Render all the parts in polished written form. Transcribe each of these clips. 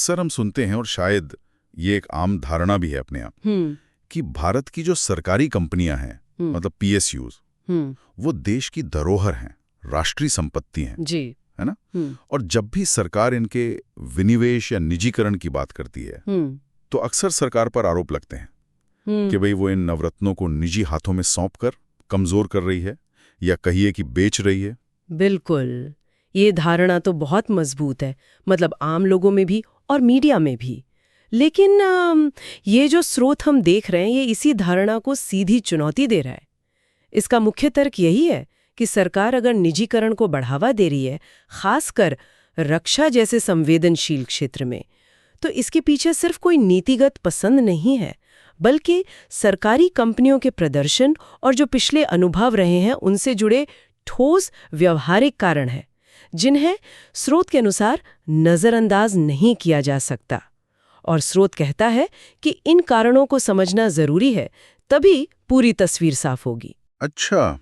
अक्सर हम सुनते हैं और शायद ये एक आम धारणा भी है अपने आप कि भारत की जो सरकारी कंपनियां हैं मतलब पीएसयूज वो देश की धरोहर हैं, राष्ट्रीय संपत्ति हैं जी। है ना। और जब भी सरकार इनके विनिवेश या निजीकरण की बात करती है तो अक्सर सरकार पर आरोप लगते हैं कि भाई वो इन नवरत्नों को निजी हाथों में सौंपकर कमजोर कर रही है या कहिए कि बेच रही है। बिल्कुल, ये धारणा तो बहुत मजबूत है, मतलब आम लोगों में भी और मीडिया में भी। लेकिन ये जो स्रोत हम देख रहे हैं ये इसी धारणा को सीधी चुनौती दे रहा है। इसका मुख्य तर्क यही है कि सरकार अगर निजीकरण को बढ़ावा दे रही है, खासकर रक्षा जैसे संवेदनशील क्षेत्र में, तो इसके पीछे सिर्फ कोई नीतिगत पसंद नहीं है, बल्कि सरकारी कंपनियों के प्रदर्शन और जो पिछले अनुभव रहे हैं उनसे जुड़े ठोस व्यवहारिक कारण हैं, जिन्हें स्रोत के अनुसार नजरअंदाज नहीं किया जा सकता। और स्रोत कहता है कि इन कारणों को समझना जरूरी है, तभी पूरी तस्वीर साफ होगी। अच्छा,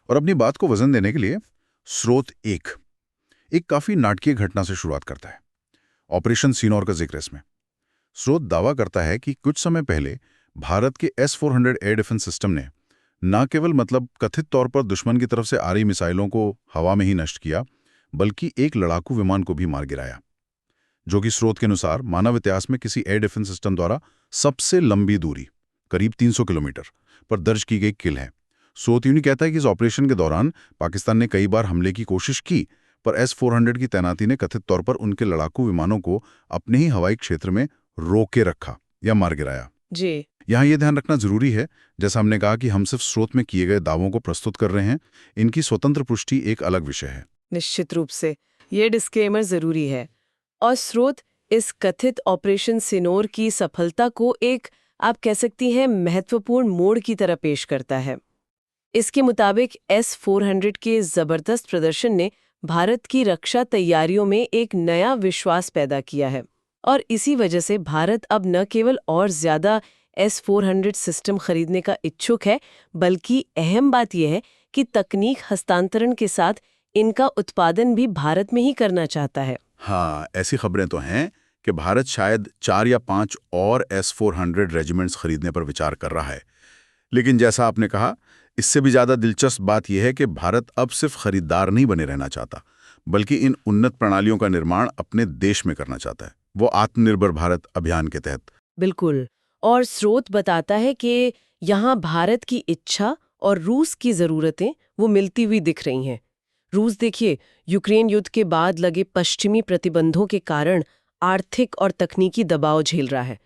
और अपनी बात को वजन देने के लिए स्रोत एक काफी नाटकीय घटना से शुरुआत करता है। ऑपरेशन सीनोर का जिक्र इसमें। स्रोत दावा करता है कि कुछ समय पहले भारत के S-400 एयर डिफेंस सिस्टम ने न केवल कथित तौर पर दुश्मन की तरफ से आ रही मिसाइलों को हवा में ही नष्ट किया, बल्कि एक लड़ाकू विमान को भी मार गिराया, जो कि स्रोत के अनुसार मानव इतिहास में किसी एयर डिफेंस सिस्टम द्वारा सबसे लंबी दूरी, करीब 300 किलोमीटर पर दर्ज की गई किल है। स्रोत यूं कहता है कि इस ऑपरेशन के दौरान पाकिस्तान ने कई बार हमले की कोशिश की, पर S-400 की तैनाती ने कथित तौर पर उनके लड़ाकू विमानों को अपने ही हवाई क्षेत्र में रोके रखा या मार गिराया। जी। यहाँ ये ध्यान रखना जरूरी है, जैसा हमने कहा कि हम सिर्फ स्रोत में किए गए दावों को प्रस्तुत कर रहे हैं, इनकी स्वतंत्र पुष्टि एक अलग विषय है। निश्चित रूप से ये डिस्क्लेमर जरूरी है। और स्रोत इस कथित ऑपरेशन सिनोर की सफलता को एक, आप कह सकती हैं, महत्वपूर्ण मोड़ की तरह पेश करता है। इसके मुताबिक S-400 के जबरदस्त प्रदर्शन ने भारत की रक्षा तैयारियों में एक नया विश्वास पैदा किया है, और इसी वजह से भारत अब न केवल और ज्यादा S-400 सिस्टम खरीदने का इच्छुक है, बल्कि अहम बात यह है कि तकनीक हस्तांतरण के साथ इनका उत्पादन भी भारत में ही करना चाहता है। हाँ, ऐसी खबरें तो हैं कि भारत शायद 4 या 5 और S-400 रेजिमेंट्स खरीदने पर विचार कर रहा है। लेकिन जैसा आपने कहा, इससे भी ज्यादा दिलचस्प बात यह है कि भारत अब सिर्फ खरीदार नहीं बने रहना चाहता, बल्कि इन उन्नत प्रणालियों का निर्माण अपने देश में करना चाहता है, वो आत्मनिर्भर भारत अभियान के तहत। बिल्कुल। और स्रोत बताता है कि यहाँ भारत की इच्छा और रूस की ज़रूरतें वो मिलती हुई दिख रही हैं। रूस देखिए, यूक्रेन युद्ध के बाद लगे पश्चिमी प्रतिबंधों के कारण आर्थिक और तकनीकी दबाव झेल रहा है।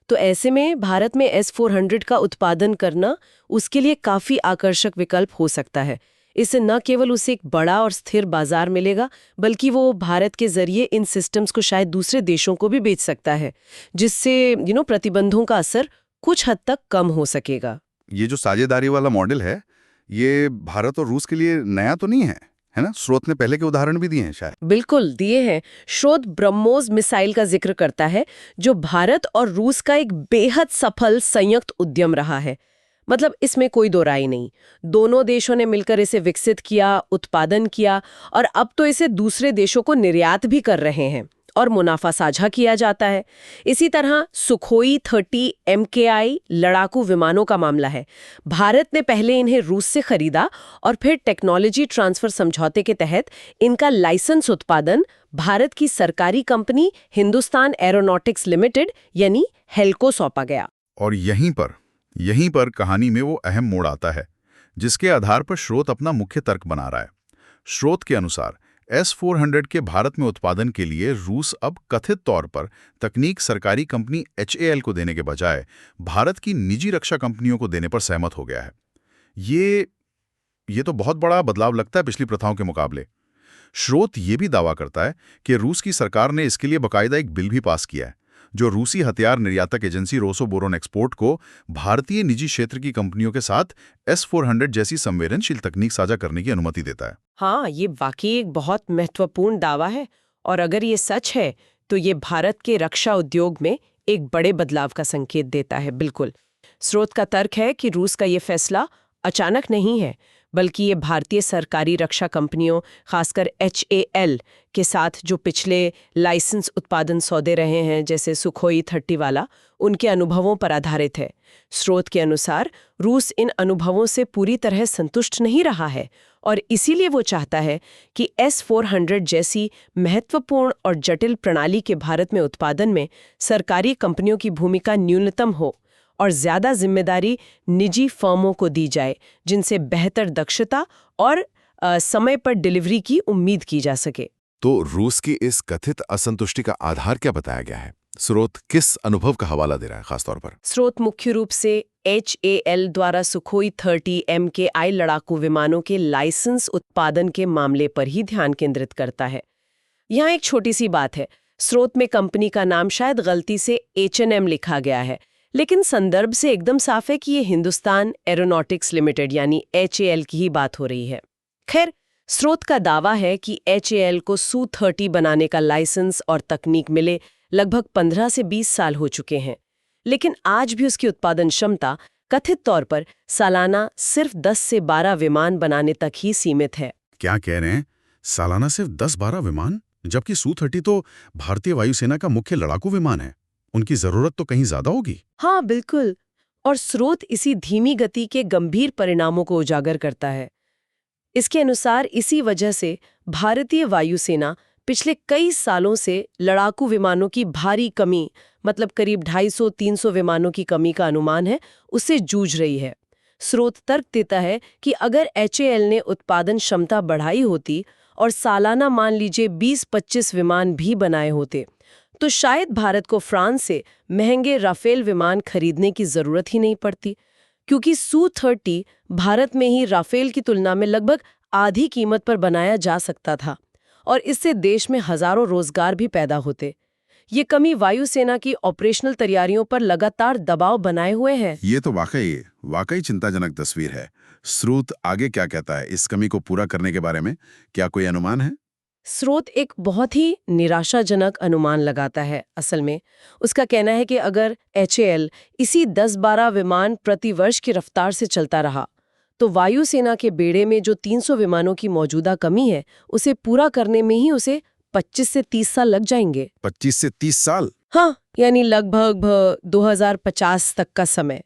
तो ऐसे में भारत में S-400 का उत्पादन करना उसके लिए काफ़ी आकर्षक विकल्प हो सकता है। इससे न केवल उसे एक बड़ा और स्थिर बाजार मिलेगा, बल्कि वो भारत के जरिए इन सिस्टम्स को शायद दूसरे देशों को भी बेच सकता है, जिससे प्रतिबंधों का असर कुछ हद तक कम हो सकेगा। ये जो साझेदारी वाला मॉडल है, ये भारत और रूस के लिए नया तो नहीं है ना? स्रोत ने पहले के उदाहरण भी दिए हैं शायद। बिल्कुल दिए हैं। स्रोत ब्रह्मोस मिसाइल का जिक्र करता है, जो भारत और रूस का एक बेहद सफल संयुक्त उद्यम रहा है। मतलब इसमें कोई दो राय नहीं, दोनों देशों ने मिलकर इसे विकसित किया, उत्पादन किया, और अब तो इसे दूसरे देशों को निर्यात भी कर रहे हैं और मुनाफा साझा किया जाता है। इसी तरह सुखोई 30 MKI लड़ाकू विमानों का मामला है। भारत ने पहले इन्हें रूस से खरीदा और फिर टेक्नोलॉजी ट्रांसफर समझौते के तहत इनका लाइसेंस उत्पादन भारत की सरकारी कंपनी हिंदुस्तान एरोनॉटिक्स लिमिटेड यानी हेल्को सौंपा गया। और यहीं पर कहानी में वो अहम मोड़ आता है, जिसके आधार पर स्रोत अपना मुख्य तर्क बना रहा है। स्रोत के अनुसार S-400 के भारत में उत्पादन के लिए रूस अब कथित तौर पर तकनीक सरकारी कंपनी HAL को देने के बजाय भारत की निजी रक्षा कंपनियों को देने पर सहमत हो गया है। ये तो बहुत बड़ा बदलाव लगता है पिछली प्रथाओं के मुकाबले। स्रोत ये भी दावा करता है कि रूस की सरकार ने इसके लिए बाकायदा एक बिल भी पास किया है, जो रूसी हथियार निर्यातक एजेंसी रोसोबोरोन एक्सपोर्ट को भारतीय निजी क्षेत्र की कंपनियों के साथ S-400 जैसी संवेदनशील तकनीक साझा करने की अनुमति देता है। हाँ, ये वाकई एक बहुत महत्वपूर्ण दावा है, और अगर ये सच है तो ये भारत के रक्षा उद्योग में एक बड़े बदलाव का संकेत देता है। बिल्कुल। स्रोत का तर्क है कि रूस का ये फैसला अचानक नहीं है, बल्कि ये भारतीय सरकारी रक्षा कंपनियों, खासकर HAL के साथ जो पिछले लाइसेंस उत्पादन सौदे रहे हैं, जैसे सुखोई 30 वाला, उनके अनुभवों पर आधारित है। स्रोत के अनुसार रूस इन अनुभवों से पूरी तरह संतुष्ट नहीं रहा है और इसीलिए वो चाहता है कि S-400 जैसी महत्वपूर्ण और जटिल प्रणाली के भारत में उत्पादन में सरकारी कंपनियों की भूमिका न्यूनतम हो और ज्यादा जिम्मेदारी निजी फर्मों को दी जाए, जिनसे बेहतर दक्षता और समय पर डिलीवरी की उम्मीद की जा सके। तो रूस की इस कथित असंतुष्टि का आधार क्या बताया गया है? स्रोत किस अनुभव का हवाला दे रहा है खासतौर पर? स्रोत मुख्य रूप से HAL द्वारा सुखोई 30 MKI लड़ाकू विमानों के लाइसेंस उत्पादन के मामले पर ही ध्यान केंद्रित करता है। यहाँ एक छोटी सी बात है, स्रोत में कंपनी का नाम शायद गलती से H&M लिखा गया है, लेकिन संदर्भ से एकदम साफ है कि ये हिंदुस्तान एरोनॉटिक्स लिमिटेड यानी HAL की ही बात हो रही है। खैर, स्रोत का दावा है कि HAL को Su-30 बनाने का लाइसेंस और तकनीक मिले लगभग 15 से 20 साल हो चुके हैं, लेकिन आज भी उसकी उत्पादन क्षमता कथित तौर पर सालाना सिर्फ 10 से 12 विमान बनाने तक ही सीमित है। क्या कह रहे हैं? सालाना सिर्फ 10-12 विमान? जबकि Su-30 तो भारतीय वायुसेना का मुख्य लड़ाकू विमान है। उनकी जरूरत तो कहीं ज्यादा होगी। हाँ, बिल्कुल। और स्रोत इसी धीमी गति के गंभीर परिणामों को उजागर करता है। इसके अनुसार इसी वजह से भारतीय वायुसेना पिछले कई सालों से लड़ाकू विमानों की भारी कमी, मतलब करीब 250-300 विमानों की कमी का अनुमान है, उससे जूझ रही है। स्रोत तर्क देता है कि अगर HAL ने उत्पादन क्षमता बढ़ाई होती और सालाना मान लीजिए 20-25 विमान भी बनाए होते, तो शायद भारत को फ्रांस से महंगे राफेल विमान खरीदने की जरूरत ही नहीं पड़ती, क्योंकि Su-30 भारत में ही राफेल की तुलना में लगभग आधी कीमत पर बनाया जा सकता था और इससे देश में हजारों रोजगार भी पैदा होते। ये कमी वायुसेना की ऑपरेशनल तैयारियों पर लगातार दबाव बनाए हुए है। ये तो वाकई चिंताजनक तस्वीर है। स्रोत आगे क्या कहता है इस कमी को पूरा करने के बारे में? क्या कोई अनुमान है? स्रोत एक बहुत ही निराशाजनक अनुमान लगाता है। असल में उसका कहना है कि अगर HAL इसी 10-12 विमान प्रति वर्ष की रफ्तार से चलता रहा, तो वायुसेना के बेड़े में जो 300 विमानों की मौजूदा कमी है, उसे पूरा करने में ही उसे 25 से 30 साल लग जाएंगे। 25 से 30 साल? हाँ, यानी लगभग 2050 तक का समय।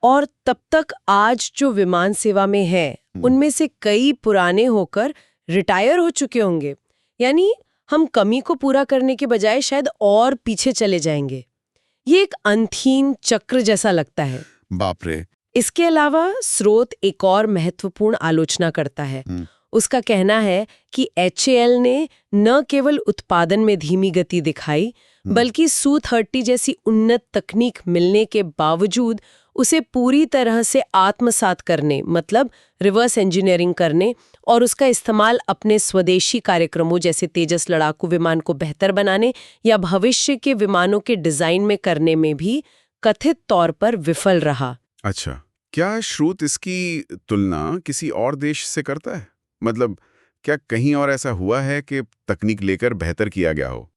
और तब तक आज जो विमान सेवा में है, उनमें से कई पुराने होकर रिटायर हो चुके होंगे। यानी हम कमी को पूरा करने के बजाय शायद और पीछे चले जाएंगे। ये एक अंतहीन चक्र जैसा लगता है। बाप रे। इसके अलावा स्रोत एक और महत्वपूर्ण आलोचना करता है। उसका कहना है कि HAL ने न केवल उत्पादन में धीमी गति दिखाई, बल्कि Su-30 जैसी उन्नत तकनीक मिलने के बावजूद उसे पूरी तरह से आत्मसात करने, मतलब रिवर्स इंजीनियरिंग करने और उसका इस्तेमाल अपने स्वदेशी कार्यक्रमों जैसे तेजस लड़ाकू विमान को बेहतर बनाने या भविष्य के विमानों के डिजाइन में करने में भी कथित तौर पर विफल रहा। अच्छा, क्या स्रोत इसकी तुलना किसी और देश से करता है? मतलब क्या कहीं और ऐसा हुआ है कि तकनीक लेकर बेहतर किया गया हो?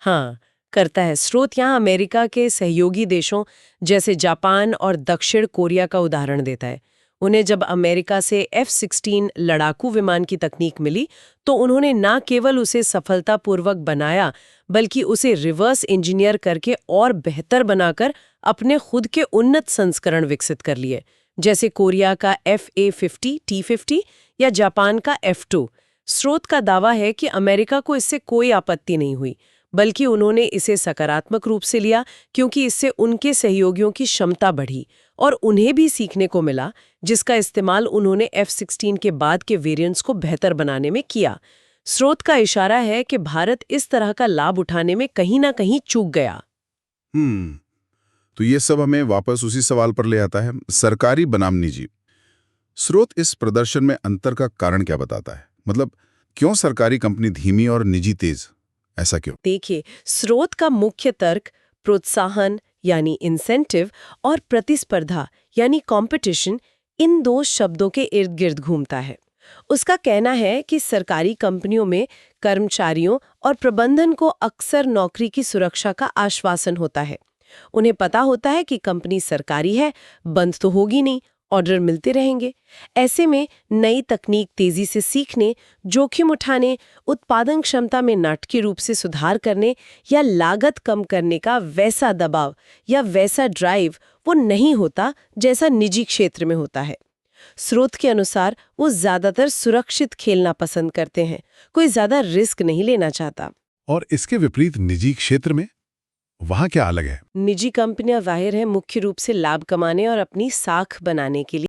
हाँ, करता है। स्रोत यहाँ अमेरिका के सहयोगी देशों जैसे जापान और दक्षिण कोरिया का उदाहरण देता है। उन्हें जब अमेरिका से F-16 लड़ाकू विमान की तकनीक मिली, तो उन्होंने न केवल उसे सफलतापूर्वक बनाया, बल्कि उसे रिवर्स इंजीनियर करके और बेहतर बनाकर अपने खुद के उन्नत संस्करण विकसित कर लिए, जैसे कोरिया का FA-50, T-50 या जापान का F-2। स्रोत का दावा है कि अमेरिका को इससे कोई आपत्ति नहीं हुई, बल्कि उन्होंने इसे सकारात्मक रूप से लिया, क्योंकि इससे उनके सहयोगियों की क्षमता बढ़ी और उन्हें भी सीखने को मिला, जिसका इस्तेमाल उन्होंने F-16 के बाद के वेरिएंट्स को बेहतर बनाने में किया। स्रोत का इशारा है कि भारत इस तरह का लाभ उठाने में कहीं ना कहीं चूक गया। तो ये सब हमें वापस उसी सवाल पर ले आता है, सरकारी बनाम निजी। स्रोत इस प्रदर्शन में अंतर का कारण क्या बताता है? मतलब क्यों सरकारी कंपनी धीमी और निजी तेज? ऐसा क्यों? देखिए, स्रोत का मुख्य तर्क प्रोत्साहन यानी इंसेंटिव और प्रतिस्पर्धा यानी कंपटीशन, इन दो शब्दों के इर्द गिर्द घूमता है। उसका कहना है कि सरकारी कंपनियों में कर्मचारियों और प्रबंधन को अक्सर नौकरी की सुरक्षा का आश्वासन होता है। उन्हें पता होता है कि कंपनी सरकारी है, बंद तो होगी नहीं ऑर्डर मिलते रहेंगे। ऐसे में नई तकनीक तेजी से सीखने, जोखिम उठाने, उत्पादन क्षमता में नाटकीय रूप से सुधार करने या लागत कम करने का वैसा दबाव या वैसा ड्राइव वो नहीं होता जैसा निजी क्षेत्र में होता है। स्रोत के अनुसार वो ज्यादातर सुरक्षित खेलना पसंद करते हैं, कोई ज्यादा रिस्क नहीं लेना चाहता। और इसके विपरीत निजी क्षेत्र में वहां क्या अलग है? निजी कंपनियां जाहिर है मुख्य रूप से लाभ कमाने और अपनी साख बनाने के लिए